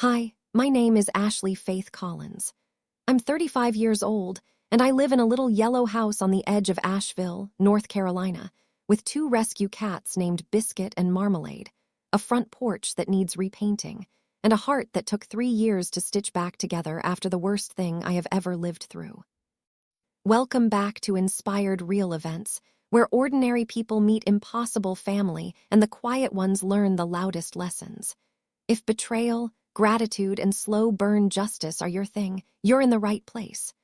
Hi, my name is Ashley Faith Collins. I'm 35 years old, and I live in a little yellow house on the edge of Asheville, North Carolina, with two rescue cats named Biscuit and Marmalade, a front porch that needs repainting, and a heart that took 3 years to stitch back together after the worst thing I have ever lived through. Welcome back to Inspired Real Events, where ordinary people meet impossible family and the quiet ones learn the loudest lessons. If betrayal, gratitude, and slow burn justice are your thing, you're in the right place.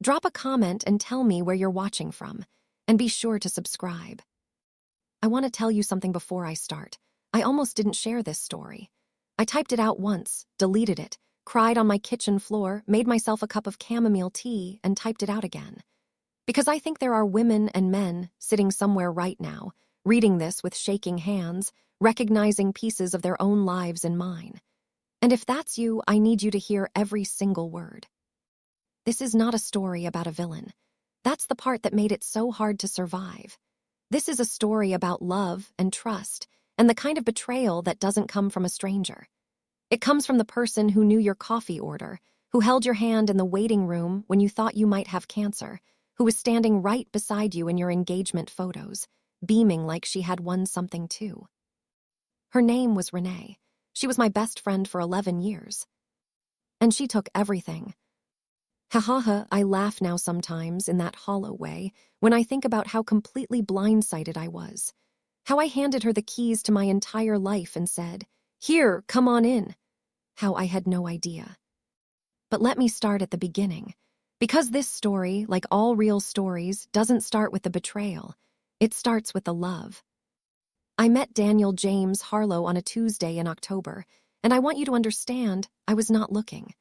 Drop a comment and tell me where you're watching from, and be sure to subscribe. I want to tell you something before I start. I almost didn't share this story. I typed it out once, deleted it, cried on my kitchen floor, made myself a cup of chamomile tea, and typed it out again. Because I think there are women and men sitting somewhere right now, reading this with shaking hands, recognizing pieces of their own lives in mine. And if that's you, I need you to hear every single word. This is not a story about a villain. That's the part that made it so hard to survive. This is a story about love and trust, and the kind of betrayal that doesn't come from a stranger. It comes from the person who knew your coffee order, who held your hand in the waiting room when you thought you might have cancer, who was standing right beside you in your engagement photos, beaming like she had won something too. Her name was Renee. She was my best friend for 11 years. And she took everything. Ha ha ha, I laugh now sometimes in that hollow way when I think about how completely blindsided I was. How I handed her the keys to my entire life and said, "Here, come on in." How I had no idea. But let me start at the beginning. Because this story, like all real stories, doesn't start with the betrayal. It starts with the love. I met Daniel James Harlow on a Tuesday in October, and I want you to understand, I was not looking.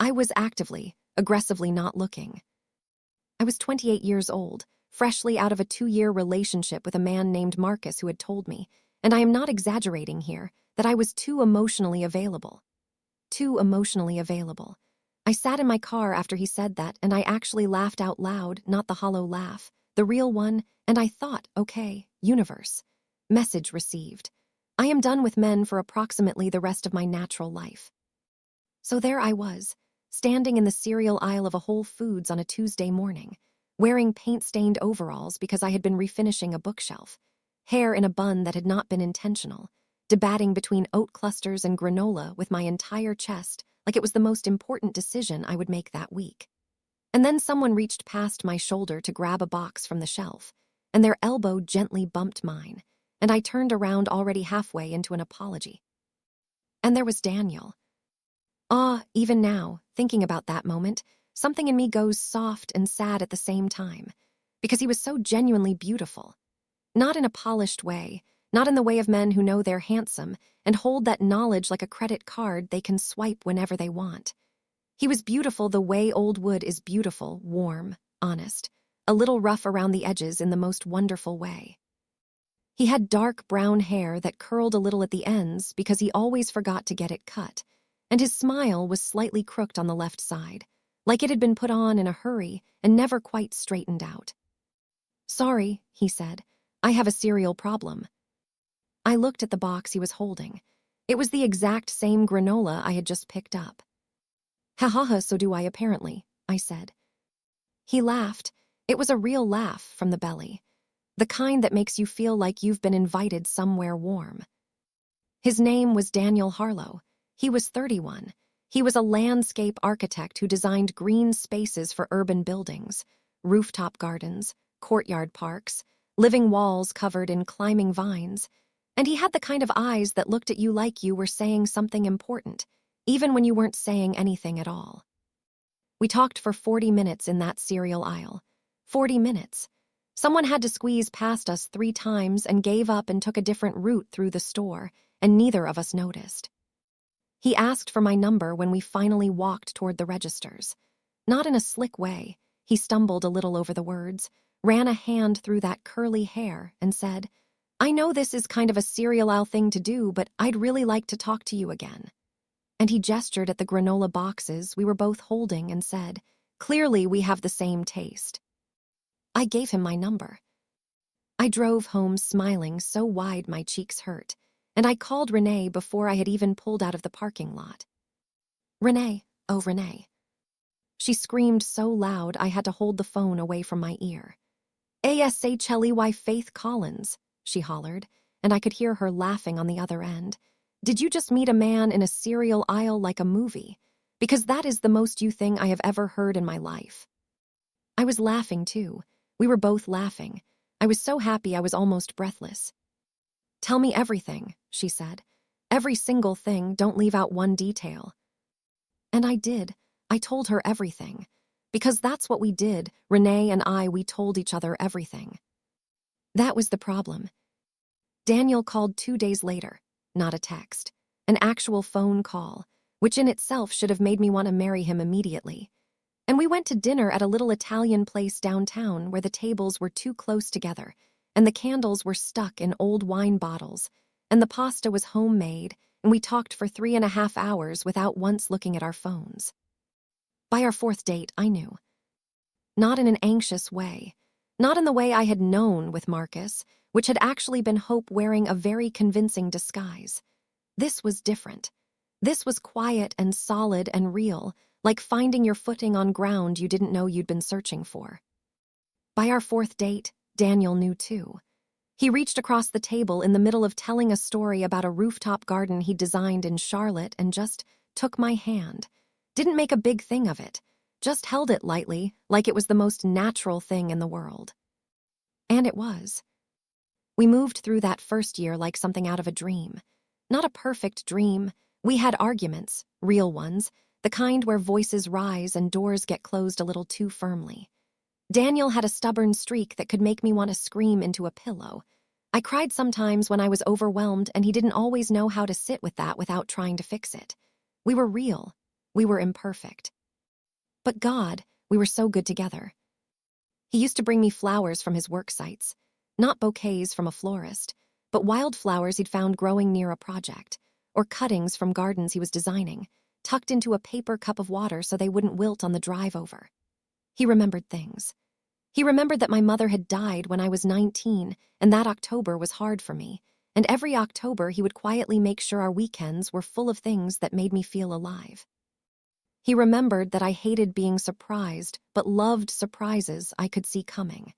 I was actively, aggressively not looking. I was 28 years old, freshly out of a 2-year relationship with a man named Marcus who had told me, and I am not exaggerating here, that I was too emotionally available. Too emotionally available. I sat in my car after he said that, and I actually laughed out loud, not the hollow laugh, the real one, and I thought, okay, universe. Message received. I am done with men for approximately the rest of my natural life. So there I was, standing in the cereal aisle of a Whole Foods on a Tuesday morning, wearing paint-stained overalls because I had been refinishing a bookshelf, hair in a bun that had not been intentional, debating between oat clusters and granola with my entire chest like it was the most important decision I would make that week. And then someone reached past my shoulder to grab a box from the shelf, and their elbow gently bumped mine, and I turned around already halfway into an apology. And there was Daniel. Even now, thinking about that moment, something in me goes soft and sad at the same time, because he was so genuinely beautiful. Not in a polished way, not in the way of men who know they're handsome and hold that knowledge like a credit card they can swipe whenever they want. He was beautiful the way old wood is beautiful, warm, honest, a little rough around the edges in the most wonderful way. He had dark brown hair that curled a little at the ends because he always forgot to get it cut, and his smile was slightly crooked on the left side, like it had been put on in a hurry and never quite straightened out. "Sorry," he said, "I have a cereal problem." I looked at the box he was holding. It was the exact same granola I had just picked up. "Ha ha ha, so do I apparently," I said. He laughed. It was a real laugh from the belly. The kind that makes you feel like you've been invited somewhere warm. His name was Daniel Harlow. He was 31. He was a landscape architect who designed green spaces for urban buildings, rooftop gardens, courtyard parks, living walls covered in climbing vines, and he had the kind of eyes that looked at you like you were saying something important, even when you weren't saying anything at all. We talked for 40 minutes in that cereal aisle. 40 minutes. Someone had to squeeze past us 3 times and gave up and took a different route through the store, and neither of us noticed. He asked for my number when we finally walked toward the registers. Not in a slick way. He stumbled a little over the words, ran a hand through that curly hair, and said, "I know this is kind of a cereal aisle thing to do, but I'd really like to talk to you again." And he gestured at the granola boxes we were both holding and said, "Clearly we have the same taste." I gave him my number. I drove home smiling so wide my cheeks hurt, and I called Renee before I had even pulled out of the parking lot. Renee, oh Renee. She screamed so loud I had to hold the phone away from my ear. "ASA Chelly, why Faith Collins," she hollered, and I could hear her laughing on the other end. "Did you just meet a man in a cereal aisle like a movie? Because that is the most you thing I have ever heard in my life." I was laughing too. We were both laughing. I was so happy I was almost breathless. "Tell me everything," she said. "Every single thing, don't leave out one detail." And I did. I told her everything. Because that's what we did, Renee and I, we told each other everything. That was the problem. Daniel called 2 days later, not a text, an actual phone call, which in itself should have made me want to marry him immediately. And we went to dinner at a little Italian place downtown where the tables were too close together, and the candles were stuck in old wine bottles, and the pasta was homemade, and we talked for 3.5 hours without once looking at our phones. By our fourth date, I knew. Not in an anxious way. Not in the way I had known with Marcus, which had actually been Hope wearing a very convincing disguise. This was different. This was quiet and solid and real, like finding your footing on ground you didn't know you'd been searching for. By our fourth date, Daniel knew too. He reached across the table in the middle of telling a story about a rooftop garden he'd designed in Charlotte and just took my hand. Didn't make a big thing of it. Just held it lightly, like it was the most natural thing in the world. And it was. We moved through that first year like something out of a dream. Not a perfect dream. We had arguments, real ones, the kind where voices rise and doors get closed a little too firmly. Daniel had a stubborn streak that could make me want to scream into a pillow. I cried sometimes when I was overwhelmed, and he didn't always know how to sit with that without trying to fix it. We were real. We were imperfect. But God, we were so good together. He used to bring me flowers from his work sites. Not bouquets from a florist, but wildflowers he'd found growing near a project, or cuttings from gardens he was designing, tucked into a paper cup of water so they wouldn't wilt on the drive over. He remembered things. He remembered that my mother had died when I was 19, and that October was hard for me, and every October he would quietly make sure our weekends were full of things that made me feel alive. He remembered that I hated being surprised, but loved surprises I could see coming.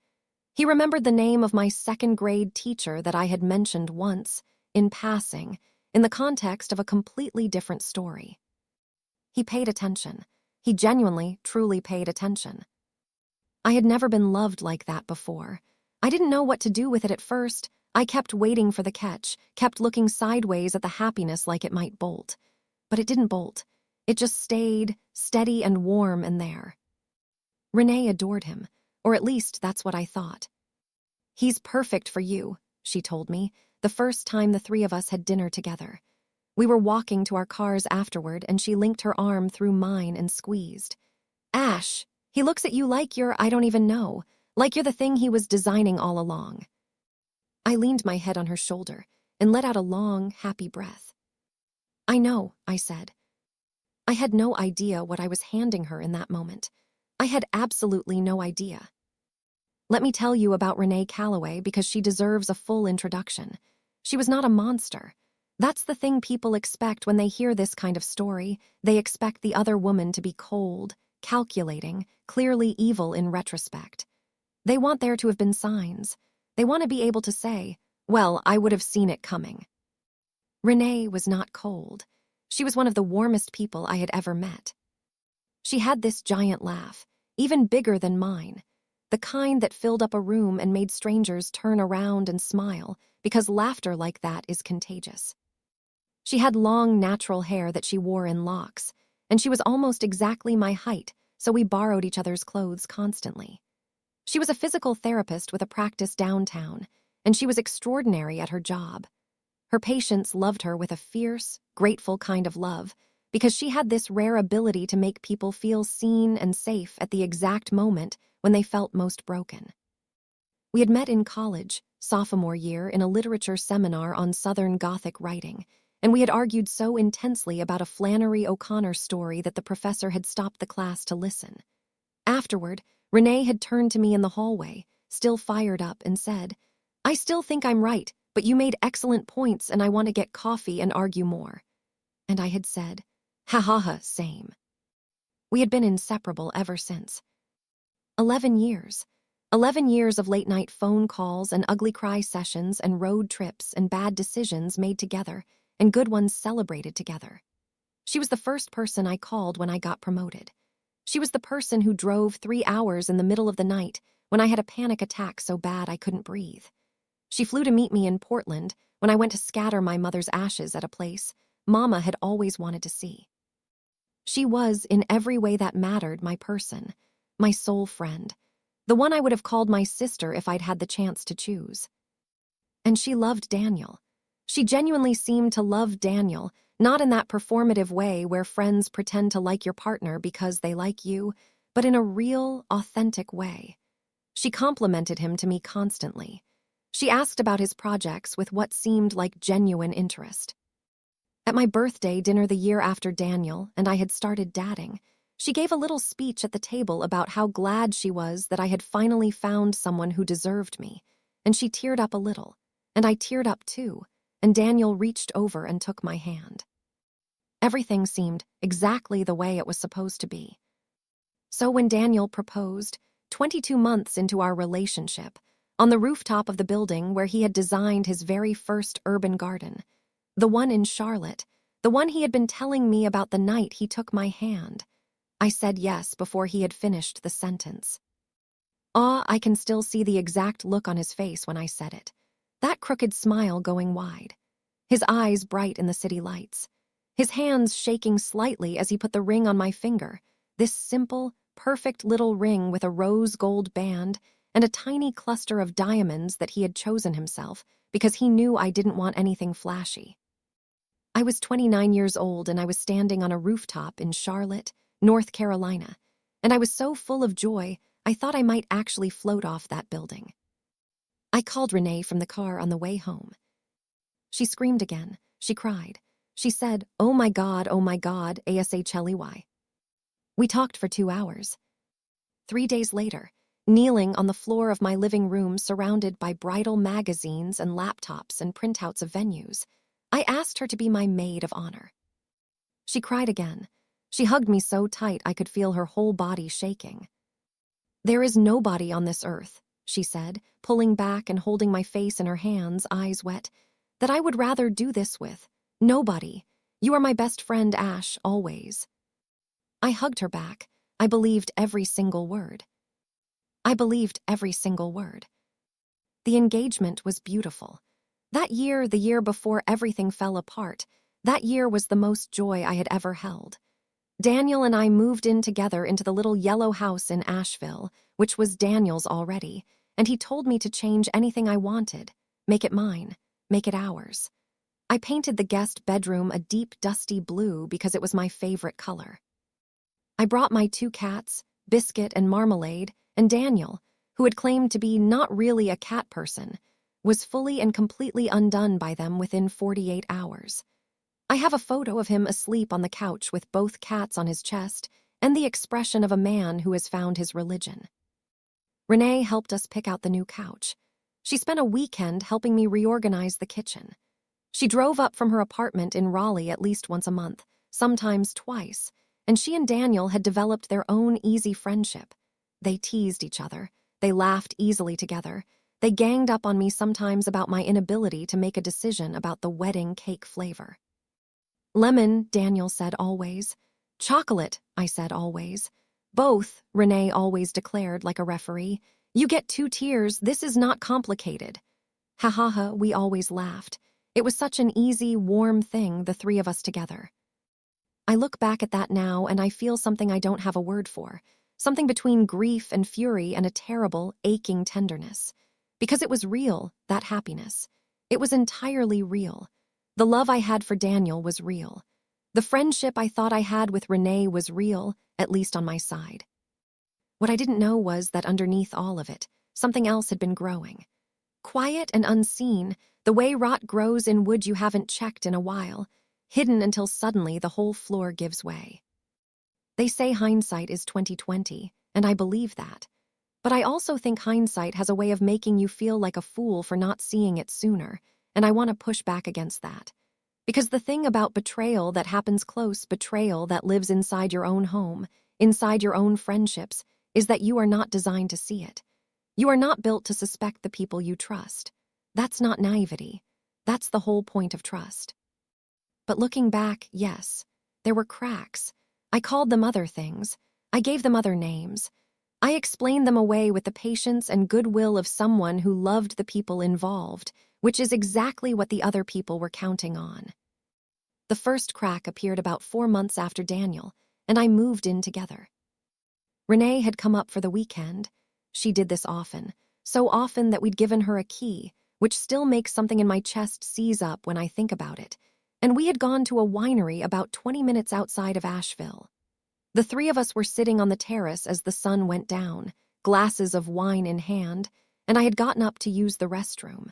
He remembered the name of my second-grade teacher that I had mentioned once, in passing, in the context of a completely different story. He paid attention. He genuinely, truly paid attention. I had never been loved like that before. I didn't know what to do with it at first. I kept waiting for the catch, kept looking sideways at the happiness like it might bolt. But it didn't bolt. It just stayed, steady and warm in there. Renee adored him, or at least that's what I thought. "He's perfect for you," she told me, the first time the three of us had dinner together. We were walking to our cars afterward, and she linked her arm through mine and squeezed. "Ash, he looks at you like you're, I don't even know, like you're the thing he was designing all along." I leaned my head on her shoulder and let out a long, happy breath. "I know," I said. I had no idea what I was handing her in that moment. I had absolutely no idea. Let me tell you about Renee Calloway because she deserves a full introduction. She was not a monster. That's the thing people expect when they hear this kind of story. They expect the other woman to be cold, calculating, clearly evil in retrospect. They want there to have been signs. They want to be able to say, "Well, I would have seen it coming." Renee was not cold. She was one of the warmest people I had ever met. She had this giant laugh, even bigger than mine, the kind that filled up a room and made strangers turn around and smile, because laughter like that is contagious. She had long, natural hair that she wore in locks, and she was almost exactly my height, so we borrowed each other's clothes constantly. She was a physical therapist with a practice downtown, and she was extraordinary at her job. Her patients loved her with a fierce, grateful kind of love, because she had this rare ability to make people feel seen and safe at the exact moment when they felt most broken. We had met in college, sophomore year, in a literature seminar on Southern Gothic writing, and we had argued so intensely about a Flannery O'Connor story that the professor had stopped the class to listen. Afterward, Renee had turned to me in the hallway, still fired up, and said, "I still think I'm right, but you made excellent points and I want to get coffee and argue more." And I had said, Ha ha ha, same. We had been inseparable ever since. 11 years. 11 years of late-night phone calls and ugly cry sessions and road trips and bad decisions made together and good ones celebrated together. She was the first person I called when I got promoted. She was the person who drove 3 hours in the middle of the night when I had a panic attack so bad I couldn't breathe. She flew to meet me in Portland when I went to scatter my mother's ashes at a place Mama had always wanted to see. She was, in every way that mattered, my person, my soul friend, the one I would have called my sister if I'd had the chance to choose. And she loved Daniel. She genuinely seemed to love Daniel, not in that performative way where friends pretend to like your partner because they like you, but in a real, authentic way. She complimented him to me constantly. She asked about his projects with what seemed like genuine interest. At my birthday dinner the year after Daniel and I had started dating, she gave a little speech at the table about how glad she was that I had finally found someone who deserved me, and she teared up a little, and I teared up too, and Daniel reached over and took my hand. Everything seemed exactly the way it was supposed to be. So when Daniel proposed, 22 months into our relationship, on the rooftop of the building where he had designed his very first urban garden, the one in Charlotte, the one he had been telling me about the night he took my hand, I said yes before he had finished the sentence. I can still see the exact look on his face when I said it, that crooked smile going wide, his eyes bright in the city lights, his hands shaking slightly as he put the ring on my finger, this simple, perfect little ring with a rose gold band and a tiny cluster of diamonds that he had chosen himself because he knew I didn't want anything flashy. I was 29 years old and I was standing on a rooftop in Charlotte, North Carolina, and I was so full of joy I thought I might actually float off that building. I called Renee from the car on the way home. She screamed again. She cried. She said, oh my God, ASHLEY. We talked for 2 hours. 3 days later, kneeling on the floor of my living room surrounded by bridal magazines and laptops and printouts of venues, I asked her to be my maid of honor. She cried again. She hugged me so tight I could feel her whole body shaking. There is nobody on this earth, she said, pulling back and holding my face in her hands, eyes wet, that I would rather do this with. Nobody. You are my best friend, Ash, always. I hugged her back. I believed every single word. I believed every single word. The engagement was beautiful. That year, the year before everything fell apart, that year was the most joy I had ever held. Daniel and I moved in together into the little yellow house in Asheville, which was Daniel's already, and he told me to change anything I wanted, make it mine, make it ours. I painted the guest bedroom a deep, dusty blue because it was my favorite color. I brought my 2 cats, Biscuit and Marmalade, and Daniel, who had claimed to be not really a cat person, was fully and completely undone by them within 48 hours. I have a photo of him asleep on the couch with both cats on his chest and the expression of a man who has found his religion. Renee helped us pick out the new couch. She spent a weekend helping me reorganize the kitchen. She drove up from her apartment in Raleigh at least once a month, sometimes twice, and she and Daniel had developed their own easy friendship. They teased each other. They laughed easily together. They ganged up on me sometimes about my inability to make a decision about the wedding cake flavor. Lemon, Daniel said always. Chocolate, I said always. Both, Renee always declared like a referee. You get 2 tiers, this is not complicated. Ha ha ha, we always laughed. It was such an easy, warm thing, the 3 of us together. I look back at that now and I feel something I don't have a word for, something between grief and fury and a terrible, aching tenderness. Because it was real, that happiness. It was entirely real. The love I had for Daniel was real. The friendship I thought I had with Renee was real, at least on my side. What I didn't know was that underneath all of it, something else had been growing. Quiet and unseen, the way rot grows in wood you haven't checked in a while, hidden until suddenly the whole floor gives way. They say hindsight is 20/20, and I believe that. But I also think hindsight has a way of making you feel like a fool for not seeing it sooner, and I want to push back against that. Because the thing about betrayal that happens close, betrayal that lives inside your own home, inside your own friendships, is that you are not designed to see it. You are not built to suspect the people you trust. That's not naivety. That's the whole point of trust. But looking back, yes, there were cracks. I called them other things. I gave them other names. I explained them away with the patience and goodwill of someone who loved the people involved, which is exactly what the other people were counting on. The first crack appeared about 4 months after Daniel, and I moved in together. Renee had come up for the weekend. She did this often, so often that we'd given her a key, which still makes something in my chest seize up when I think about it, and we had gone to a winery about 20 minutes outside of Asheville. The three of us were sitting on the terrace as the sun went down, glasses of wine in hand, and I had gotten up to use the restroom.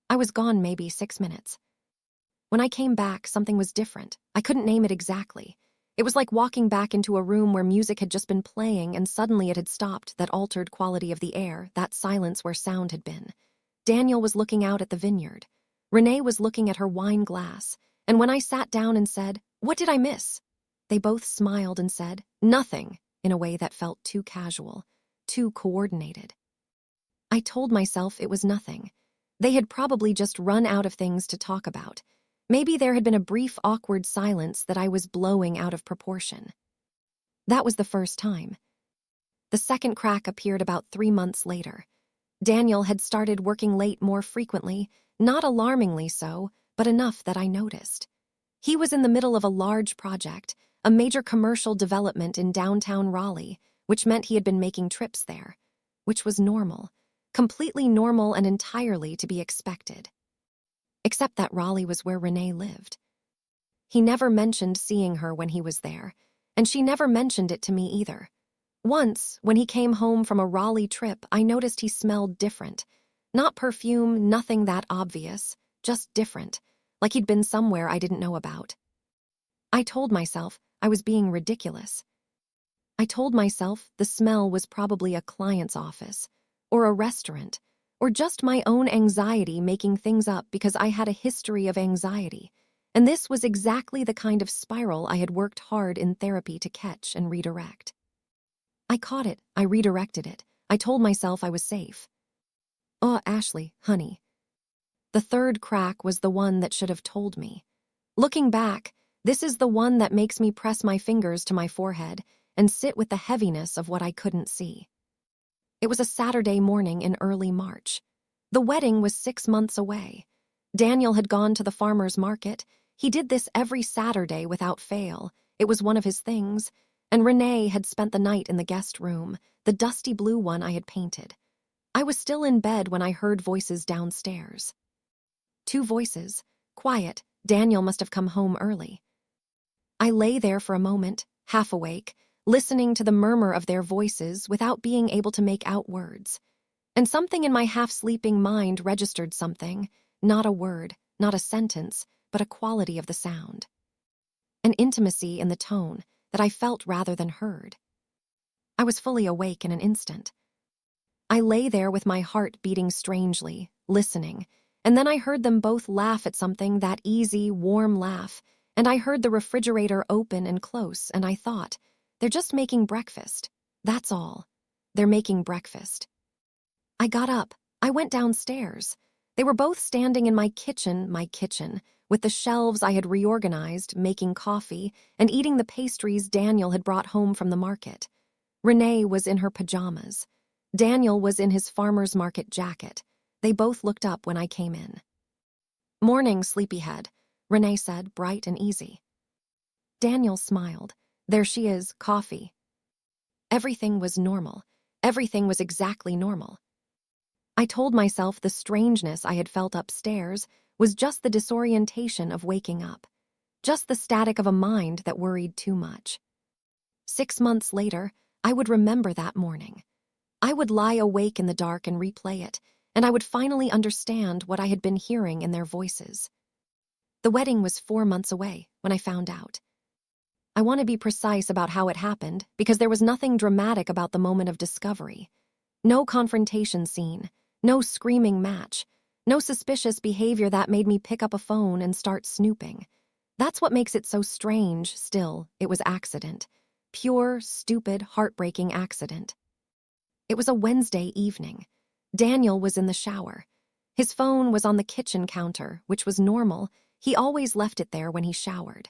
I was gone maybe 6 minutes. When I came back, something was different. I couldn't name it exactly. It was like walking back into a room where music had just been playing and suddenly it had stopped, that altered quality of the air, that silence where sound had been. Daniel was looking out at the vineyard. Renee was looking at her wine glass, and when I sat down and said, "What did I miss?" they both smiled and said, "Nothing," in a way that felt too casual, too coordinated. I told myself it was nothing. They had probably just run out of things to talk about. Maybe there had been a brief, awkward silence that I was blowing out of proportion. That was the first time. The second crack appeared about 3 months later. Daniel had started working late more frequently, not alarmingly so, but enough that I noticed. He was in the middle of a large project, a major commercial development in downtown Raleigh, which meant he had been making trips there, which was normal, completely normal and entirely to be expected. Except that Raleigh was where Renee lived. He never mentioned seeing her when he was there, and she never mentioned it to me either. Once, when he came home from a Raleigh trip, I noticed he smelled different. Not perfume, nothing that obvious, just different, like he'd been somewhere I didn't know about. I told myself I was being ridiculous. I told myself the smell was probably a client's office, or a restaurant, or just my own anxiety making things up because I had a history of anxiety, and this was exactly the kind of spiral I had worked hard in therapy to catch and redirect. I caught it, I redirected it, I told myself I was safe. Oh, Ashley, honey. The third crack was the one that should have told me. Looking back, this is the one that makes me press my fingers to my forehead and sit with the heaviness of what I couldn't see. It was a Saturday morning in early March. The wedding was 6 months away. Daniel had gone to the farmer's market. He did this every Saturday without fail. It was one of his things. And Renee had spent the night in the guest room, the dusty blue one I had painted. I was still in bed when I heard voices downstairs. 2 voices, quiet. Daniel must have come home early. I lay there for a moment, half awake, listening to the murmur of their voices without being able to make out words. And something in my half-sleeping mind registered something, not a word, not a sentence, but a quality of the sound. An intimacy in the tone that I felt rather than heard. I was fully awake in an instant. I lay there with my heart beating strangely, listening, and then I heard them both laugh at something, that easy, warm laugh, and I heard the refrigerator open and close, and I thought, they're just making breakfast. That's all. They're making breakfast. I got up. I went downstairs. They were both standing in my kitchen, with the shelves I had reorganized, making coffee, and eating the pastries Daniel had brought home from the market. Renee was in her pajamas. Daniel was in his farmer's market jacket. They both looked up when I came in. "Morning, sleepyhead," Renee said, bright and easy. Daniel smiled. There she is, coffee. Everything was normal. Everything was exactly normal. I told myself the strangeness I had felt upstairs was just the disorientation of waking up, just the static of a mind that worried too much. 6 months later, I would remember that morning. I would lie awake in the dark and replay it, and I would finally understand what I had been hearing in their voices. The wedding was 4 months away when I found out. I want to be precise about how it happened because there was nothing dramatic about the moment of discovery. No confrontation scene, no screaming match, No suspicious behavior that made me pick up a phone and start snooping. That's what makes it so strange. Still, it was accident. Pure, stupid, heartbreaking accident. It was a Wednesday evening. Daniel was in the shower. His phone was on the kitchen counter, which was normal. He always left it there when he showered.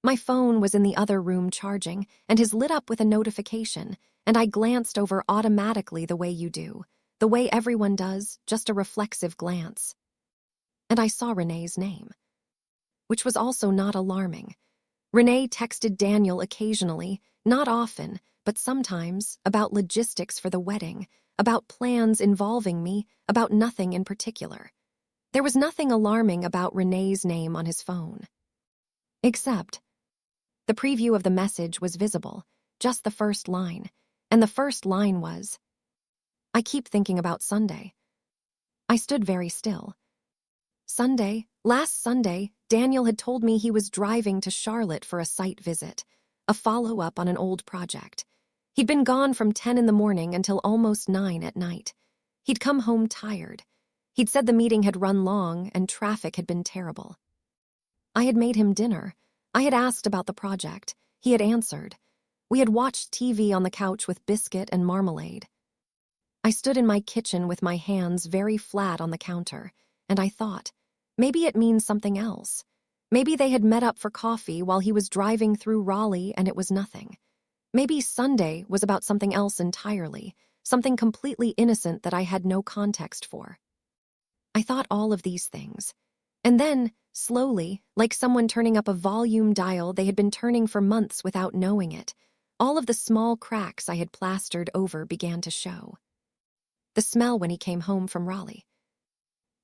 My phone was in the other room charging, and his lit up with a notification, and I glanced over automatically the way you do, the way everyone does, just a reflexive glance. And I saw Renee's name, which was also not alarming. Renee texted Daniel occasionally, not often, but sometimes, about logistics for the wedding, about plans involving me, about nothing in particular. There was nothing alarming about Renee's name on his phone. Except the preview of the message was visible, just the first line, and the first line was, "I keep thinking about Sunday." I stood very still. Sunday, last Sunday, Daniel had told me he was driving to Charlotte for a site visit, a follow-up on an old project. He'd been gone from 10 in the morning until almost 9 at night. He'd come home tired. He'd said the meeting had run long and traffic had been terrible. I had made him dinner. I had asked about the project. He had answered. We had watched TV on the couch with biscuit and marmalade. I stood in my kitchen with my hands very flat on the counter, and I thought, maybe it means something else. Maybe they had met up for coffee while he was driving through Raleigh and it was nothing. Maybe Sunday was about something else entirely, something completely innocent that I had no context for. I thought all of these things. And then, slowly, like someone turning up a volume dial they had been turning for months without knowing it, all of the small cracks I had plastered over began to show. The smell when he came home from Raleigh.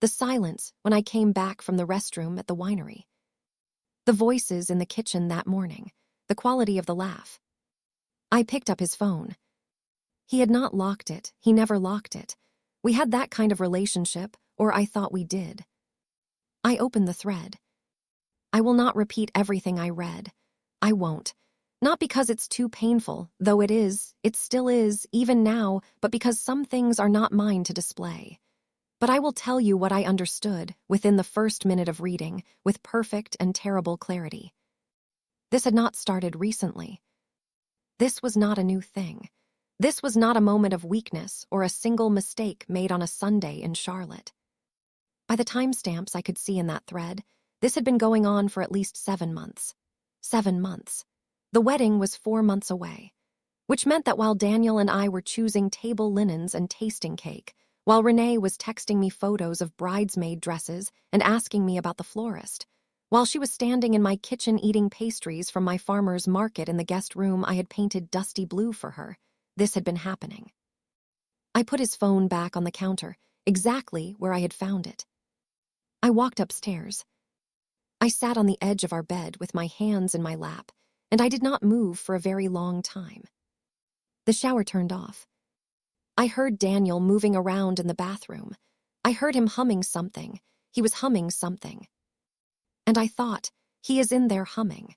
The silence when I came back from the restroom at the winery. The voices in the kitchen that morning, the quality of the laugh. I picked up his phone. He had not locked it. He never locked it. We had that kind of relationship, or I thought we did. I opened the thread. I will not repeat everything I read. I won't. Not because it's too painful, though it is, it still is, even now, but because some things are not mine to display. But I will tell you what I understood within the first minute of reading, with perfect and terrible clarity. This had not started recently. This was not a new thing. This was not a moment of weakness or a single mistake made on a Sunday in Charlotte. By the timestamps I could see in that thread, this had been going on for at least 7 months. 7 months. The wedding was 4 months away, which meant that while Daniel and I were choosing table linens and tasting cake, while Renee was texting me photos of bridesmaid dresses and asking me about the florist, while she was standing in my kitchen eating pastries from my farmer's market in the guest room I had painted dusty blue for her, this had been happening. I put his phone back on the counter, exactly where I had found it. I walked upstairs. I sat on the edge of our bed with my hands in my lap, and I did not move for a very long time. The shower turned off. I heard Daniel moving around in the bathroom. I heard him humming something. He was humming something. And I thought, he is in there humming.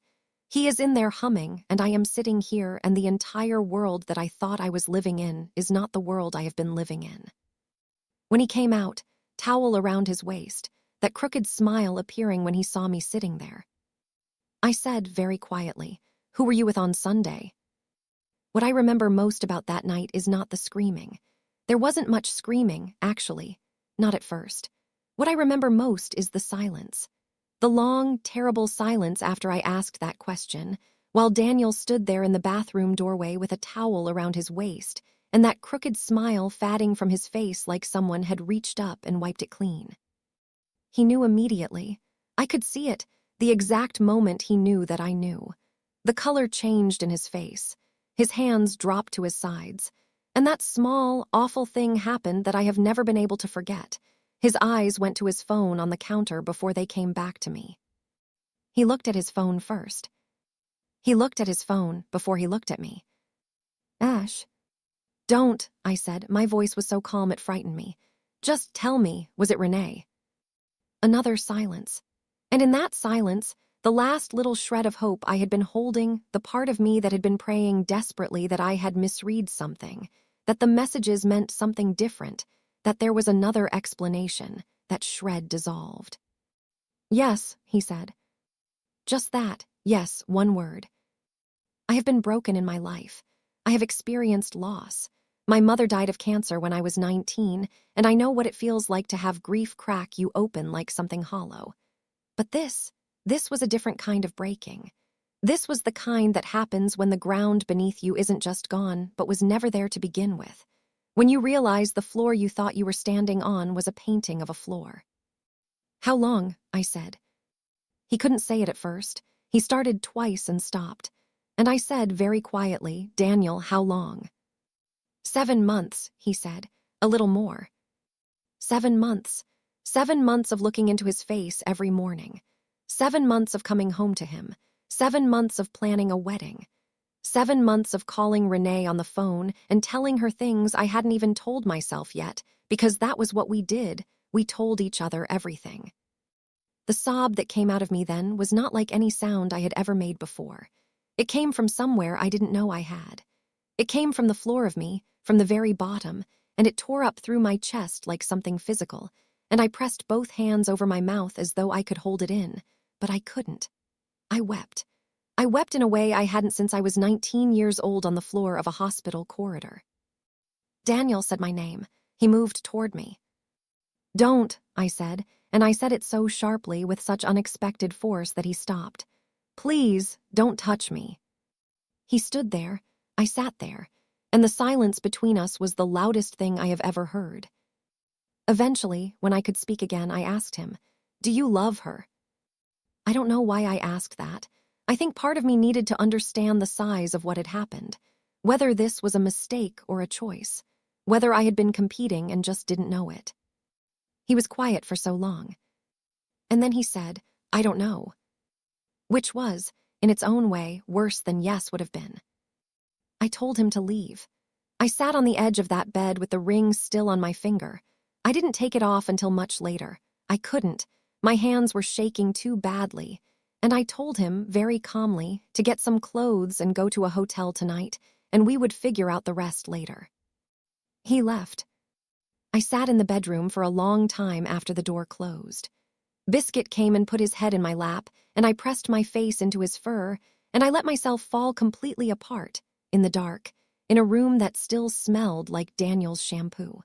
He is in there humming, and I am sitting here, and the entire world that I thought I was living in is not the world I have been living in. When he came out, towel around his waist, that crooked smile appearing when he saw me sitting there. I said very quietly, "Who were you with on Sunday?" What I remember most about that night is not the screaming. There wasn't much screaming, actually, not at first. What I remember most is the silence. The long, terrible silence after I asked that question, while Daniel stood there in the bathroom doorway with a towel around his waist, and that crooked smile fading from his face like someone had reached up and wiped it clean. He knew immediately. I could see it, the exact moment he knew that I knew. The color changed in his face. His hands dropped to his sides. And that small, awful thing happened that I have never been able to forget. His eyes went to his phone on the counter before they came back to me. He looked at his phone first. He looked at his phone before he looked at me. "Ash." "Don't," I said. My voice was so calm it frightened me. "Just tell me, was it Renee?" Another silence. And in that silence, the last little shred of hope I had been holding, the part of me that had been praying desperately that I had misread something, that the messages meant something different, that there was another explanation, that shred dissolved. "Yes," he said. "Just that, yes, one word. I have been broken in my life. I have experienced loss. My mother died of cancer when I was 19, and I know what it feels like to have grief crack you open like something hollow. But this was a different kind of breaking. This was the kind that happens when the ground beneath you isn't just gone, but was never there to begin with. When you realize the floor you thought you were standing on was a painting of a floor." "How long?" I said. He couldn't say it at first. He started twice and stopped. And I said very quietly, "Daniel, how long?" "7 months," he said, "a little more." 7 months. 7 months of looking into his face every morning. 7 months of coming home to him. 7 months of planning a wedding. 7 months of calling Renee on the phone and telling her things I hadn't even told myself yet, because that was what we did. We told each other everything. The sob that came out of me then was not like any sound I had ever made before. It came from somewhere I didn't know I had. It came from the floor of me, from the very bottom, and it tore up through my chest like something physical, and I pressed both hands over my mouth as though I could hold it in, but I couldn't. I wept. I wept in a way I hadn't since I was 19 years old on the floor of a hospital corridor. Daniel said my name. He moved toward me. "Don't," I said, and I said it so sharply with such unexpected force that he stopped. "Please, don't touch me." He stood there. I sat there, and the silence between us was the loudest thing I have ever heard. Eventually, when I could speak again, I asked him, "Do you love her?" I don't know why I asked that. I think part of me needed to understand the size of what had happened, whether this was a mistake or a choice, whether I had been competing and just didn't know it. He was quiet for so long. And then he said, "I don't know." Which was, in its own way, worse than yes would have been. I told him to leave. I sat on the edge of that bed with the ring still on my finger. I didn't take it off until much later. I couldn't. My hands were shaking too badly. And I told him, very calmly, to get some clothes and go to a hotel tonight, and we would figure out the rest later. He left. I sat in the bedroom for a long time after the door closed. Biscuit came and put his head in my lap, and I pressed my face into his fur, and I let myself fall completely apart, in the dark, in a room that still smelled like Daniel's shampoo.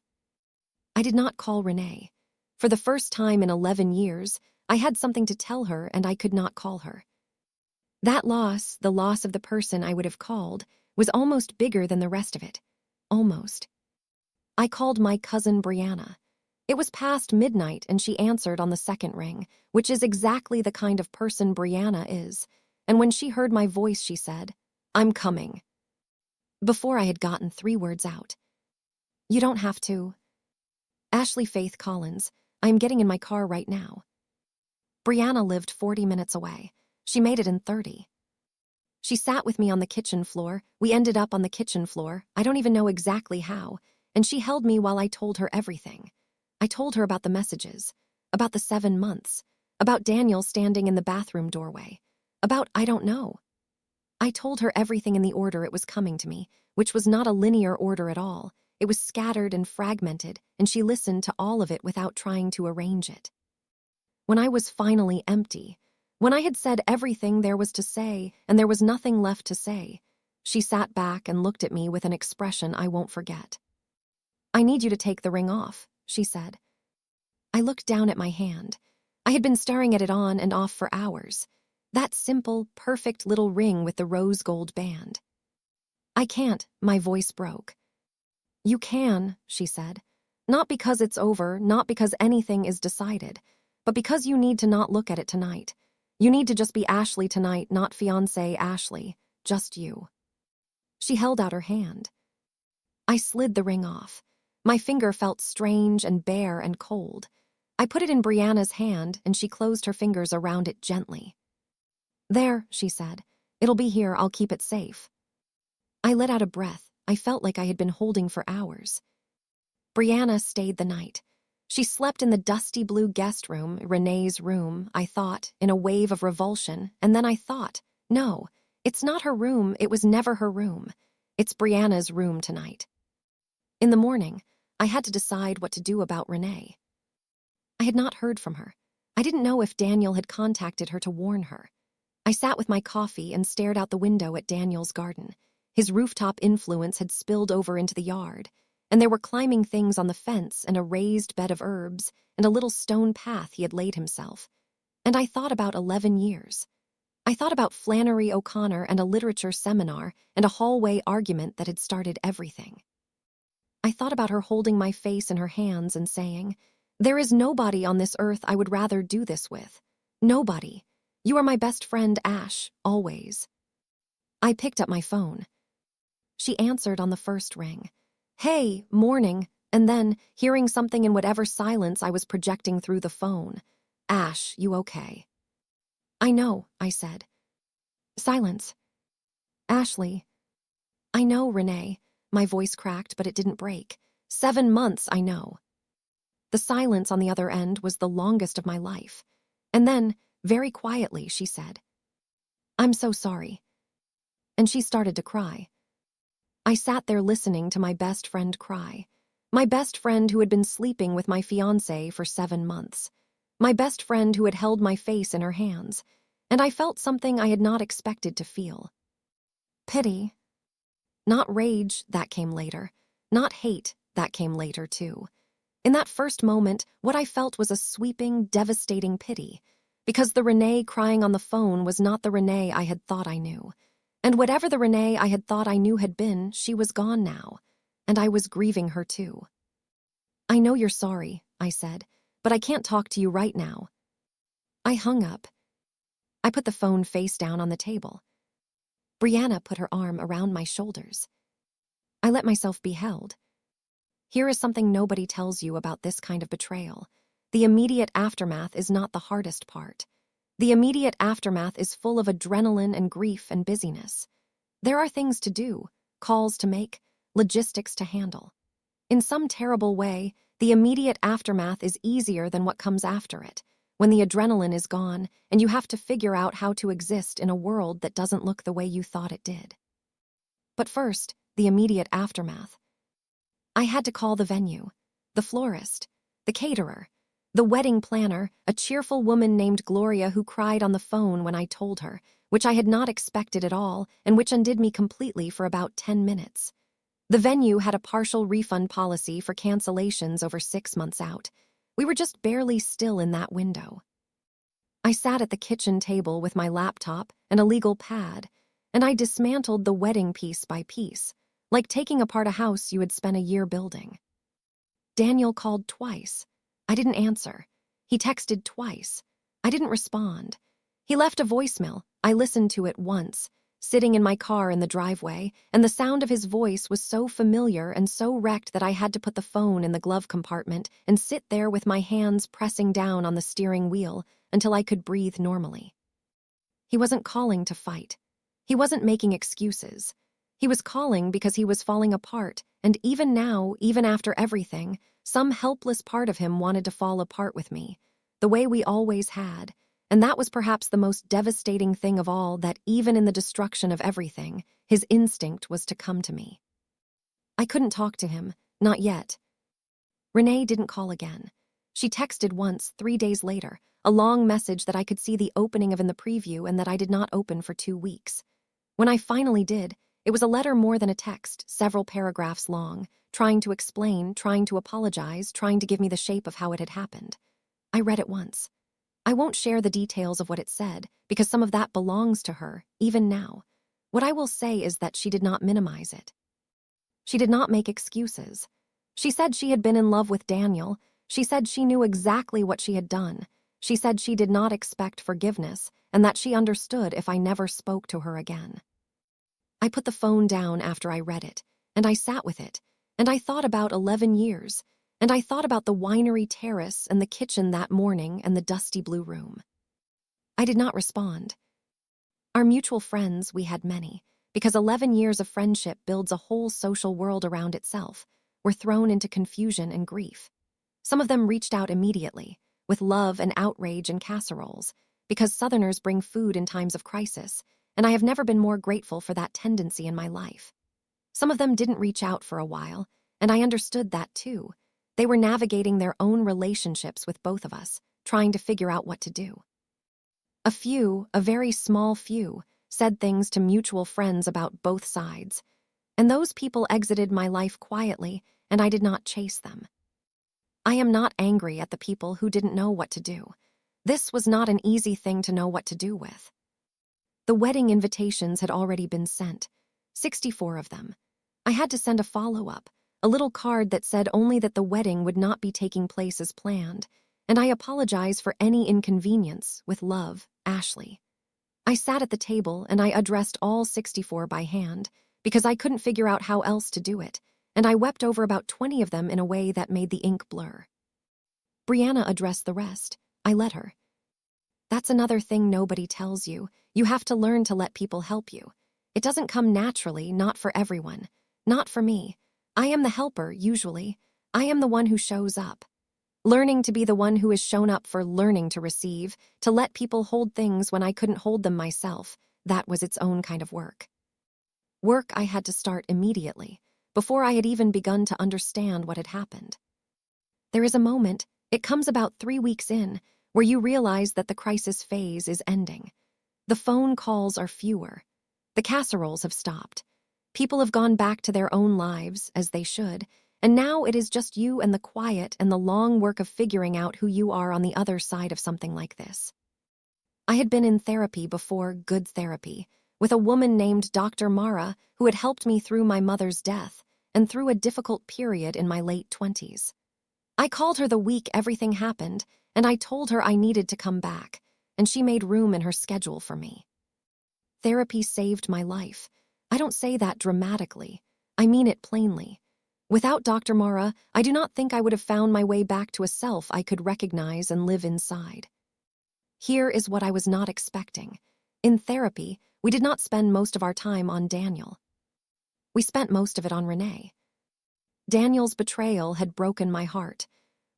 I did not call Renee. For the first time in 11 years, I had something to tell her and I could not call her. That loss, the loss of the person I would have called, was almost bigger than the rest of it. Almost. I called my cousin Brianna. It was past midnight and she answered on the second ring, which is exactly the kind of person Brianna is. And when she heard my voice, she said, "I'm coming." Before I had gotten 3 words out. "You don't have to." "Ashley Faith Collins, I am getting in my car right now." Brianna lived 40 minutes away. She made it in 30. She sat with me on the kitchen floor. We ended up on the kitchen floor. I don't even know exactly how. And she held me while I told her everything. I told her about the messages, about the 7 months, about Daniel standing in the bathroom doorway, about I don't know. I told her everything in the order it was coming to me, which was not a linear order at all. It was scattered and fragmented, and she listened to all of it without trying to arrange it. When I was finally empty, when I had said everything there was to say and there was nothing left to say, she sat back and looked at me with an expression I won't forget. "I need you to take the ring off," she said. I looked down at my hand. I had been staring at it on and off for hours. That simple, perfect little ring with the rose gold band. "I can't," my voice broke. "You can," she said. "Not because it's over, not because anything is decided, but because you need to not look at it tonight. You need to just be Ashley tonight, not fiancé Ashley, just you." She held out her hand. I slid the ring off. My finger felt strange and bare and cold. I put it in Brianna's hand, and she closed her fingers around it gently. "There," she said. "It'll be here. I'll keep it safe." I let out a breath I felt like I had been holding for hours. Brianna stayed the night. She slept in the dusty blue guest room, Renee's room, I thought, in a wave of revulsion, and then I thought, no, it's not her room, it was never her room. It's Brianna's room tonight. In the morning, I had to decide what to do about Renee. I had not heard from her. I didn't know if Daniel had contacted her to warn her. I sat with my coffee and stared out the window at Daniel's garden. His rooftop influence had spilled over into the yard, and there were climbing things on the fence and a raised bed of herbs and a little stone path he had laid himself. And I thought about 11 years. I thought about Flannery O'Connor and a literature seminar and a hallway argument that had started everything. I thought about her holding my face in her hands and saying, "There is nobody on this earth I would rather do this with. Nobody. You are my best friend, Ash, always." I picked up my phone. She answered on the first ring. "Hey, morning," and then, hearing something in whatever silence I was projecting through the phone. "Ash, you okay?" "I know," I said. Silence. "Ashley." "I know, Renee." My voice cracked, but it didn't break. 7 months, I know. The silence on the other end was the longest of my life. And then, very quietly, she said, "I'm so sorry." And she started to cry. I sat there listening to my best friend cry. My best friend who had been sleeping with my fiancé for 7 months. My best friend who had held my face in her hands. And I felt something I had not expected to feel. Pity. Not rage, that came later. Not hate, that came later too. In that first moment, what I felt was a sweeping, devastating pity, because the Renee crying on the phone was not the Renee I had thought I knew. And whatever the Renee I had thought I knew had been, she was gone now, and I was grieving her too. "I know you're sorry," I said, "but I can't talk to you right now." I hung up. I put the phone face down on the table. Brianna put her arm around my shoulders. I let myself be held. Here is something nobody tells you about this kind of betrayal. The immediate aftermath is not the hardest part. The immediate aftermath is full of adrenaline and grief and busyness. There are things to do, calls to make, logistics to handle. In some terrible way, the immediate aftermath is easier than what comes after it, when the adrenaline is gone and you have to figure out how to exist in a world that doesn't look the way you thought it did. But first, the immediate aftermath. I had to call the venue, the florist, the caterer, the wedding planner, a cheerful woman named Gloria who cried on the phone when I told her, which I had not expected at all and which undid me completely for about 10 minutes. The venue had a partial refund policy for cancellations over 6 months out. We were just barely still in that window. I sat at the kitchen table with my laptop and a legal pad, and I dismantled the wedding piece by piece, like taking apart a house you had spent a year building. Daniel called twice. I didn't answer. He texted twice. I didn't respond. He left a voicemail. I listened to it once, sitting in my car in the driveway, and the sound of his voice was so familiar and so wrecked that I had to put the phone in the glove compartment and sit there with my hands pressing down on the steering wheel until I could breathe normally. He wasn't calling to fight. He wasn't making excuses. He was calling because he was falling apart, and even now, even after everything, some helpless part of him wanted to fall apart with me, the way we always had, and that was perhaps the most devastating thing of all, that even in the destruction of everything, his instinct was to come to me. I couldn't talk to him, not yet. Renee didn't call again. She texted once, 3 days later, a long message that I could see the opening of in the preview and that I did not open for 2 weeks. When I finally did, it was a letter more than a text, several paragraphs long, trying to explain, trying to apologize, trying to give me the shape of how it had happened. I read it once. I won't share the details of what it said, because some of that belongs to her, even now. What I will say is that she did not minimize it. She did not make excuses. She said she had been in love with Daniel. She said she knew exactly what she had done. She said she did not expect forgiveness, and that she understood if I never spoke to her again. I put the phone down after I read it, and I sat with it, and I thought about 11 years, and I thought about the winery terrace and the kitchen that morning and the dusty blue room. I did not respond. Our mutual friends, we had many, because 11 years of friendship builds a whole social world around itself, were thrown into confusion and grief. Some of them reached out immediately, with love and outrage and casseroles, because Southerners bring food in times of crisis, and I have never been more grateful for that tendency in my life. Some of them didn't reach out for a while, and I understood that too. They were navigating their own relationships with both of us, trying to figure out what to do. A few, a very small few, said things to mutual friends about both sides, and those people exited my life quietly, and I did not chase them. I am not angry at the people who didn't know what to do. This was not an easy thing to know what to do with. The wedding invitations had already been sent, 64 of them. I had to send a follow-up, a little card that said only that the wedding would not be taking place as planned, and I apologize for any inconvenience. With love, Ashley. I sat at the table and I addressed all 64 by hand, because I couldn't figure out how else to do it, and I wept over about 20 of them in a way that made the ink blur. Brianna addressed the rest. I let her. That's another thing nobody tells you. You have to learn to let people help you. It doesn't come naturally, not for everyone. Not for me. I am the helper, usually. I am the one who shows up. Learning to be the one who is shown up for learning to receive, to let people hold things when I couldn't hold them myself, that was its own kind of work. Work I had to start immediately, before I had even begun to understand what had happened. There is a moment, it comes about 3 weeks in, where you realize that the crisis phase is ending. The phone calls are fewer. The casseroles have stopped. People have gone back to their own lives, as they should, and now it is just you and the quiet and the long work of figuring out who you are on the other side of something like this. I had been in therapy before, good therapy, with a woman named Dr. Mara who had helped me through my mother's death and through a difficult period in my late 20s. I called her the week everything happened, and I told her I needed to come back, and she made room in her schedule for me. Therapy saved my life. I don't say that dramatically. I mean it plainly. Without Dr. Mara, I do not think I would have found my way back to a self I could recognize and live inside. Here is what I was not expecting. In therapy, we did not spend most of our time on Daniel. We spent most of it on Renee. Daniel's betrayal had broken my heart.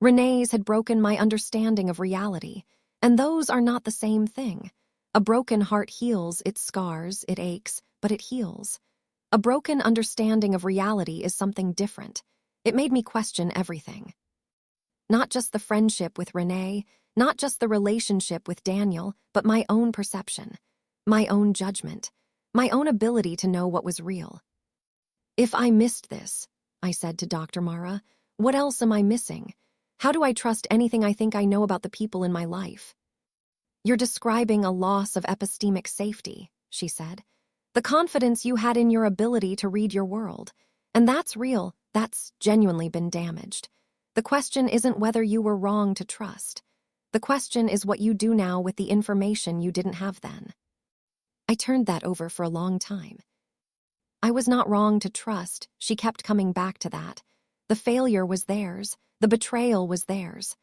Renee's had broken my understanding of reality, and those are not the same thing. A broken heart heals, it scars, it aches, but it heals. A broken understanding of reality is something different. It made me question everything. Not just the friendship with Renee, not just the relationship with Daniel, but my own perception, my own judgment, my own ability to know what was real. If I missed this, I said to Dr. Mara, what else am I missing? How do I trust anything I think I know about the people in my life? You're describing a loss of epistemic safety, she said. The confidence you had in your ability to read your world. And that's real, that's genuinely been damaged. The question isn't whether you were wrong to trust. The question is what you do now with the information you didn't have then. I turned that over for a long time. I was not wrong to trust, she kept coming back to that. The failure was theirs, the betrayal was theirs.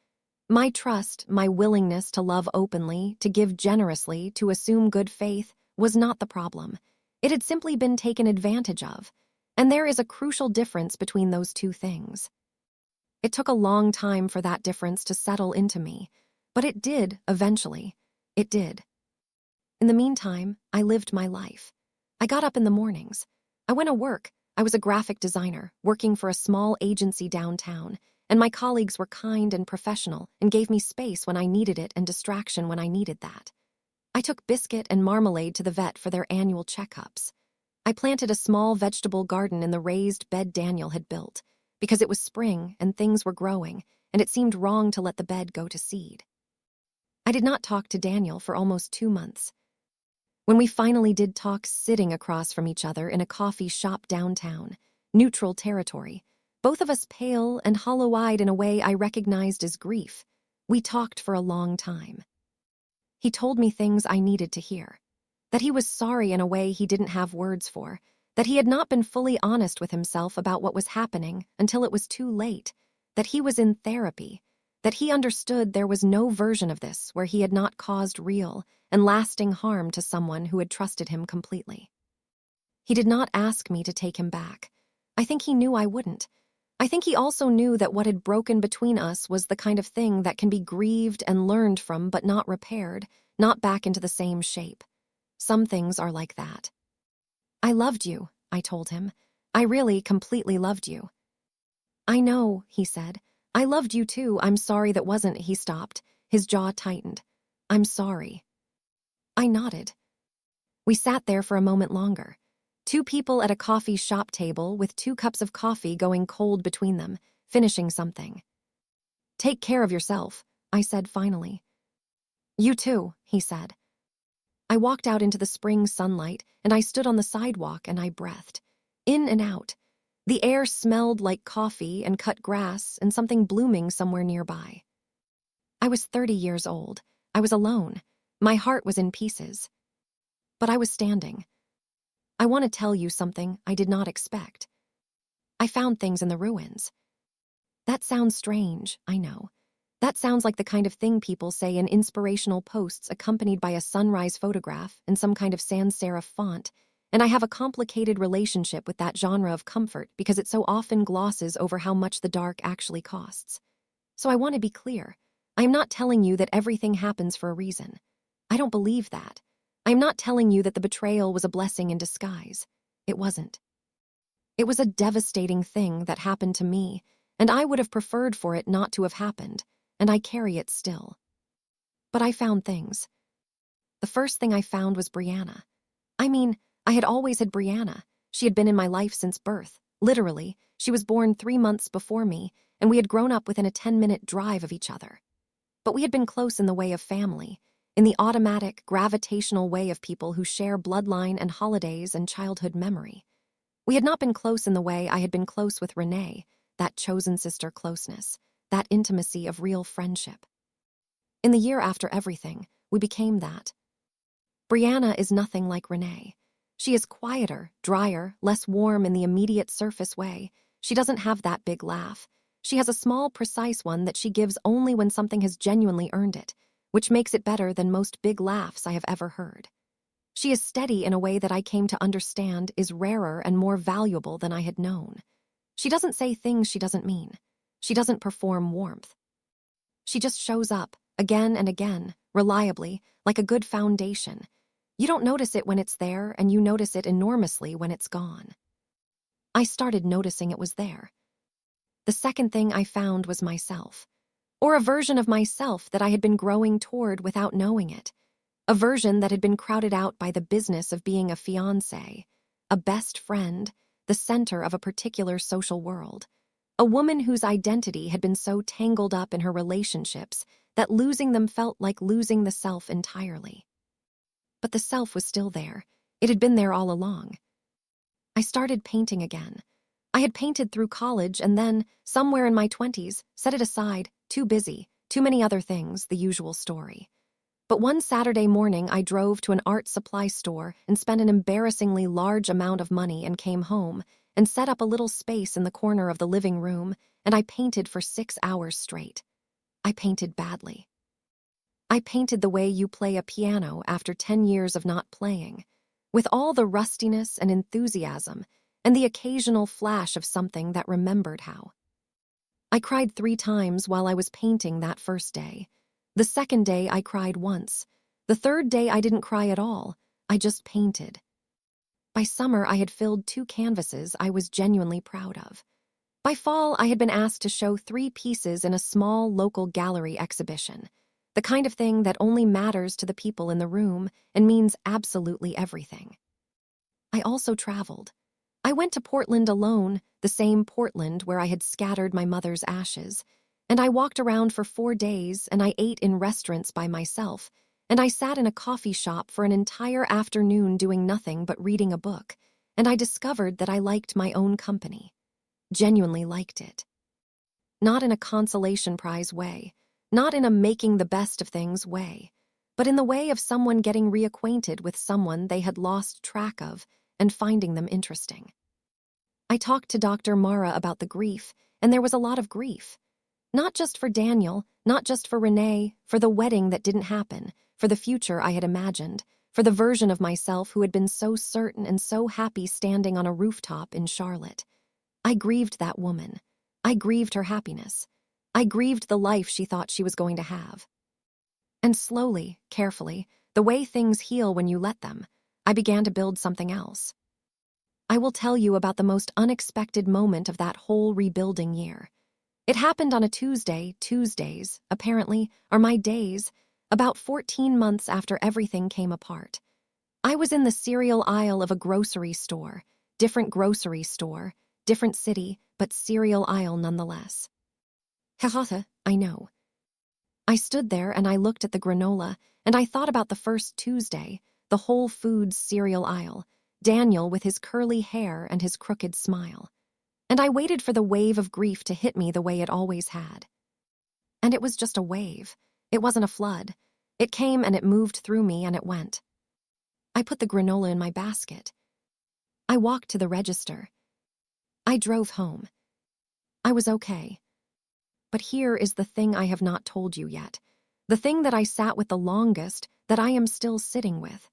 My trust, my willingness to love openly, to give generously, to assume good faith, was not the problem. It had simply been taken advantage of, and there is a crucial difference between those two things. It took a long time for that difference to settle into me, but it did, eventually. It did. In the meantime, I lived my life. I got up in the mornings. I went to work. I was a graphic designer, working for a small agency downtown, and my colleagues were kind and professional and gave me space when I needed it and distraction when I needed that. I took Biscuit and Marmalade to the vet for their annual checkups. I planted a small vegetable garden in the raised bed Daniel had built, because it was spring and things were growing, and it seemed wrong to let the bed go to seed. I did not talk to Daniel for almost 2 months. When we finally did talk sitting across from each other in a coffee shop downtown, neutral territory, both of us pale and hollow-eyed in a way I recognized as grief, we talked for a long time. He told me things I needed to hear. That he was sorry in a way he didn't have words for. That he had not been fully honest with himself about what was happening until it was too late. That he was in therapy. That he understood there was no version of this where he had not caused real and lasting harm to someone who had trusted him completely. He did not ask me to take him back. I think he knew I wouldn't. I think he also knew that what had broken between us was the kind of thing that can be grieved and learned from but not repaired, not back into the same shape. Some things are like that. I loved you, I told him. I really, completely loved you. I know, he said. I loved you too. I'm sorry that wasn't. He stopped. His jaw tightened. I'm sorry. I nodded. We sat there for a moment longer. Two people at a coffee shop table with 2 cups of coffee going cold between them, finishing something. Take care of yourself, I said finally. You too, he said. I walked out into the spring sunlight and I stood on the sidewalk and I breathed. In and out. The air smelled like coffee and cut grass and something blooming somewhere nearby. I was 30 years old. I was alone. My heart was in pieces. But I was standing. I want to tell you something I did not expect. I found things in the ruins. That sounds strange, I know. That sounds like the kind of thing people say in inspirational posts accompanied by a sunrise photograph in some kind of sans serif font, and I have a complicated relationship with that genre of comfort because it so often glosses over how much the dark actually costs. So I want to be clear. I am not telling you that everything happens for a reason. I don't believe that. I am not telling you that the betrayal was a blessing in disguise. It wasn't. It was a devastating thing that happened to me, and I would have preferred for it not to have happened, and I carry it still. But I found things. The first thing I found was Brianna. I mean, I had always had Brianna. She had been in my life since birth. Literally, she was born 3 months before me, and we had grown up within a 10-minute drive of each other. But we had been close in the way of family, in the automatic, gravitational way of people who share bloodline and holidays and childhood memory. We had not been close in the way I had been close with Renee, that chosen sister closeness, that intimacy of real friendship. In the year after everything, we became that. Brianna is nothing like Renee. She is quieter, drier, less warm in the immediate surface way. She doesn't have that big laugh. She has a small, precise one that she gives only when something has genuinely earned it, which makes it better than most big laughs I have ever heard. She is steady in a way that I came to understand is rarer and more valuable than I had known. She doesn't say things she doesn't mean. She doesn't perform warmth. She just shows up, again and again, reliably, like a good foundation. You don't notice it when it's there, and you notice it enormously when it's gone. I started noticing it was there. The second thing I found was myself, or a version of myself that I had been growing toward without knowing it, a version that had been crowded out by the business of being a fiancé, a best friend, the center of a particular social world, a woman whose identity had been so tangled up in her relationships that losing them felt like losing the self entirely. But the self was still there. It had been there all along. I started painting again. I had painted through college and then, somewhere in my 20s, set it aside, too busy, too many other things, the usual story. But one Saturday morning I drove to an art supply store and spent an embarrassingly large amount of money and came home and set up a little space in the corner of the living room, and I painted for 6 hours straight. I painted badly. I painted the way you play a piano after 10 years of not playing, with all the rustiness and enthusiasm and the occasional flash of something that remembered how. I cried 3 times while I was painting that first day. The second day I cried once. The third day I didn't cry at all. I just painted. By summer I had filled 2 canvases I was genuinely proud of. By fall I had been asked to show 3 pieces in a small local gallery exhibition, the kind of thing that only matters to the people in the room and means absolutely everything. I also traveled. I went to Portland alone, the same Portland where I had scattered my mother's ashes, and I walked around for 4 days and I ate in restaurants by myself, and I sat in a coffee shop for an entire afternoon doing nothing but reading a book, and I discovered that I liked my own company. Genuinely liked it. Not in a consolation prize way, not in a making the best of things way, but in the way of someone getting reacquainted with someone they had lost track of and finding them interesting. I talked to Dr. Mara about the grief, and there was a lot of grief. Not just for Daniel, not just for Renee, for the wedding that didn't happen, for the future I had imagined, for the version of myself who had been so certain and so happy standing on a rooftop in Charlotte. I grieved that woman. I grieved her happiness. I grieved the life she thought she was going to have. And slowly, carefully, the way things heal when you let them, I began to build something else. I will tell you about the most unexpected moment of that whole rebuilding year. It happened on a Tuesday. Tuesdays, apparently, are my days, about 14 months after everything came apart. I was in the cereal aisle of a grocery store, different grocery store, different city, but cereal aisle nonetheless. Haha, I know. I stood there and I looked at the granola, and I thought about the first Tuesday, the Whole Foods cereal aisle, Daniel with his curly hair and his crooked smile. And I waited for the wave of grief to hit me the way it always had. And it was just a wave. It wasn't a flood. It came and it moved through me and it went. I put the granola in my basket. I walked to the register. I drove home. I was okay. But here is the thing I have not told you yet. The thing that I sat with the longest, that I am still sitting with.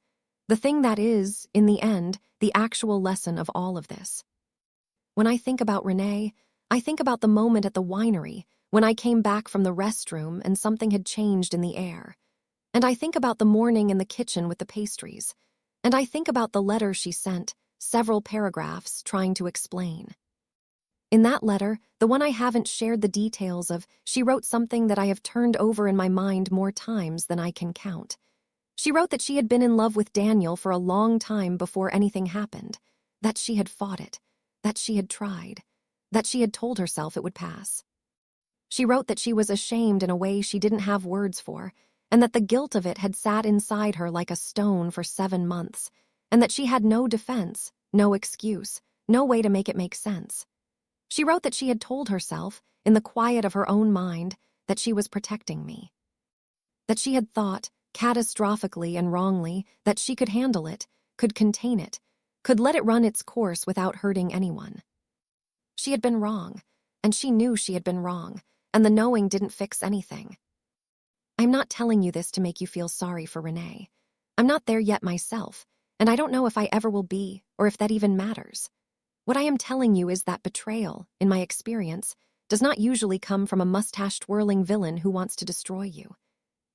The thing that is, in the end, the actual lesson of all of this. When I think about Renee, I think about the moment at the winery when I came back from the restroom and something had changed in the air. And I think about the morning in the kitchen with the pastries. And I think about the letter she sent, several paragraphs trying to explain. In that letter, the one I haven't shared the details of, she wrote something that I have turned over in my mind more times than I can count. She wrote that she had been in love with Daniel for a long time before anything happened, that she had fought it, that she had tried, that she had told herself it would pass. She wrote that she was ashamed in a way she didn't have words for, and that the guilt of it had sat inside her like a stone for 7 months, and that she had no defense, no excuse, no way to make it make sense. She wrote that she had told herself, in the quiet of her own mind, that she was protecting me. That she had thought, catastrophically and wrongly, that she could handle it, could contain it, could let it run its course without hurting anyone. She had been wrong, and she knew she had been wrong, and the knowing didn't fix anything. I'm not telling you this to make you feel sorry for Renee. I'm not there yet myself, and I don't know if I ever will be, or if that even matters. What I am telling you is that betrayal, in my experience, does not usually come from a mustache-twirling villain who wants to destroy you.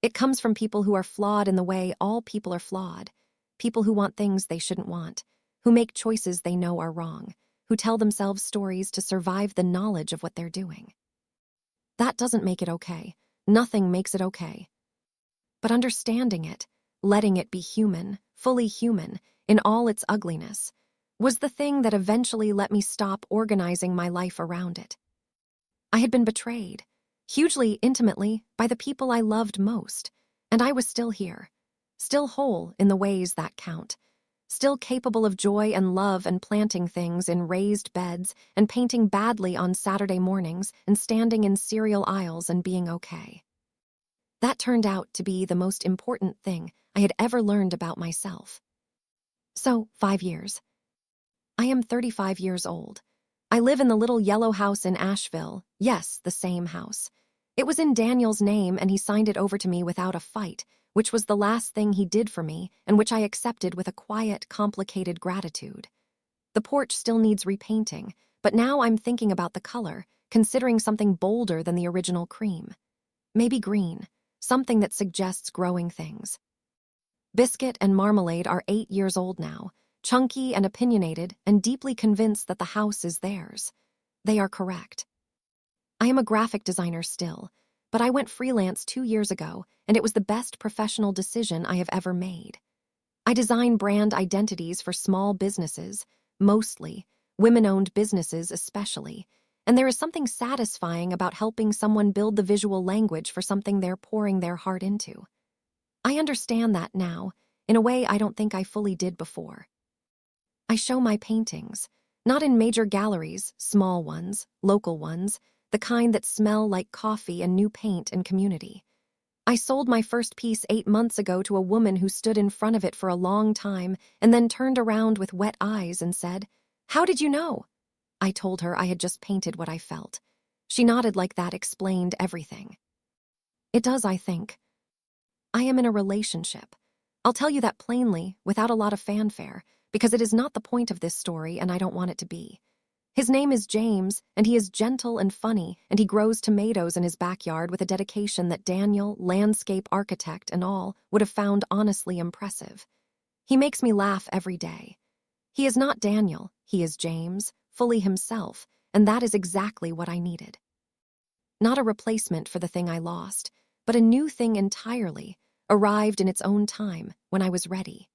It comes from people who are flawed in the way all people are flawed, people who want things they shouldn't want, who make choices they know are wrong, who tell themselves stories to survive the knowledge of what they're doing. That doesn't make it okay. Nothing makes it okay. But understanding it, letting it be human, fully human, in all its ugliness, was the thing that eventually let me stop organizing my life around it. I had been betrayed, hugely intimately, by the people I loved most, and I was still here, still whole in the ways that count, still capable of joy and love and planting things in raised beds and painting badly on Saturday mornings and standing in cereal aisles and being okay. That turned out to be the most important thing I had ever learned about myself. So, 5 years. I am 35 years old. I live in the little yellow house in Asheville. Yes, the same house. It was in Daniel's name and he signed it over to me without a fight, which was the last thing he did for me and which I accepted with a quiet, complicated gratitude. The porch still needs repainting, but now I'm thinking about the color, considering something bolder than the original cream. Maybe green, something that suggests growing things. Biscuit and Marmalade are 8 years old now, chunky and opinionated and deeply convinced that the house is theirs. They are correct. I am a graphic designer still, but I went freelance 2 years ago, and it was the best professional decision I have ever made. I design brand identities for small businesses, mostly, women-owned businesses especially, and there is something satisfying about helping someone build the visual language for something they're pouring their heart into. I understand that now, in a way I don't think I fully did before. I show my paintings, not in major galleries, small ones, local ones, the kind that smell like coffee and new paint and community. I sold my first piece 8 months ago to a woman who stood in front of it for a long time and then turned around with wet eyes and said, "How did you know?" I told her I had just painted what I felt. She nodded like that explained everything. It does, I think. I am in a relationship. I'll tell you that plainly, without a lot of fanfare, because it is not the point of this story and I don't want it to be. His name is James, and he is gentle and funny, and he grows tomatoes in his backyard with a dedication that Daniel, landscape architect and all, would have found honestly impressive. He makes me laugh every day. He is not Daniel, he is James, fully himself, and that is exactly what I needed. not a replacement for the thing I lost, but a new thing entirely, arrived in its own time when I was ready.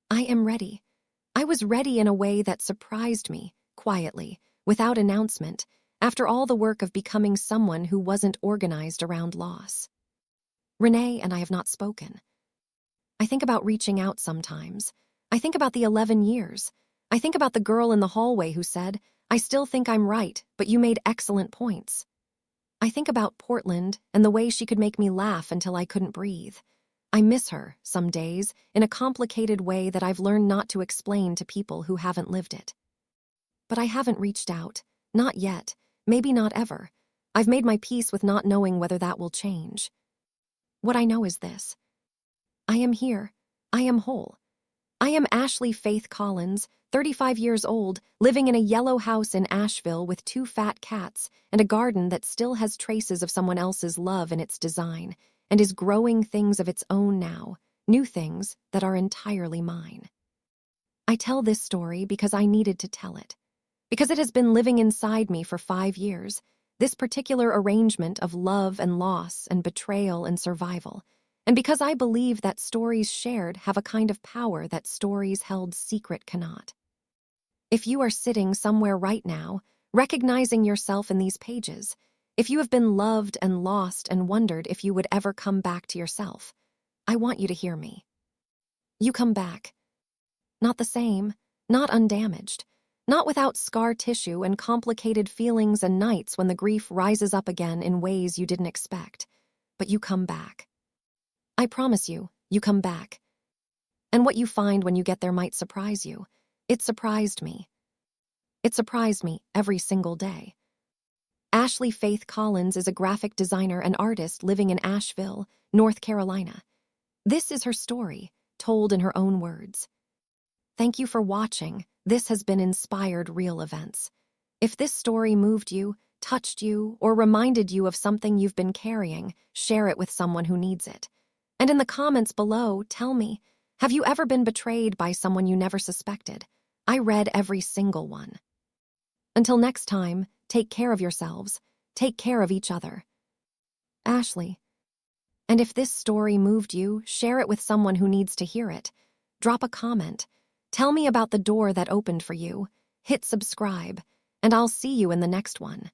I am ready. I was ready in a way that surprised me, quietly, without announcement, after all the work of becoming someone who wasn't organized around loss. Renee and I have not spoken. I think about reaching out sometimes. I think about the 11 years. I think about the girl in the hallway who said, "I still think I'm right, but you made excellent points." I think about Portland and the way she could make me laugh until I couldn't breathe. I miss her, some days, in a complicated way that I've learned not to explain to people who haven't lived it. But I haven't reached out. Not yet. Maybe not ever. I've made my peace with not knowing whether that will change. What I know is this. I am here. I am whole. I am Ashley Faith Collins, 35 years old, living in a yellow house in Asheville with 2 fat cats and a garden that still has traces of someone else's love in its design and is growing things of its own now, new things that are entirely mine. I tell this story because I needed to tell it. Because it has been living inside me for 5 years, this particular arrangement of love and loss and betrayal and survival, and because I believe that stories shared have a kind of power that stories held secret cannot. If you are sitting somewhere right now, recognizing yourself in these pages, if you have been loved and lost and wondered if you would ever come back to yourself, I want you to hear me. You come back. Not the same, not undamaged, not without scar tissue and complicated feelings and nights when the grief rises up again in ways you didn't expect, but you come back. I promise you, you come back. And what you find when you get there might surprise you. It surprised me. It surprised me every single day. Ashley Faith Collins is a graphic designer and artist living in Asheville, North Carolina. This is her story, told in her own words. Thank you for watching. This has been Inspired Real Events. If this story moved you, touched you, or reminded you of something you've been carrying, share it with someone who needs it. And in the comments below, tell me, have you ever been betrayed by someone you never suspected? I read every single one. Until next time, take care of yourselves. Take care of each other. Ashley. And if this story moved you, share it with someone who needs to hear it. Drop a comment. Tell me about the door that opened for you. Hit subscribe, and I'll see you in the next one.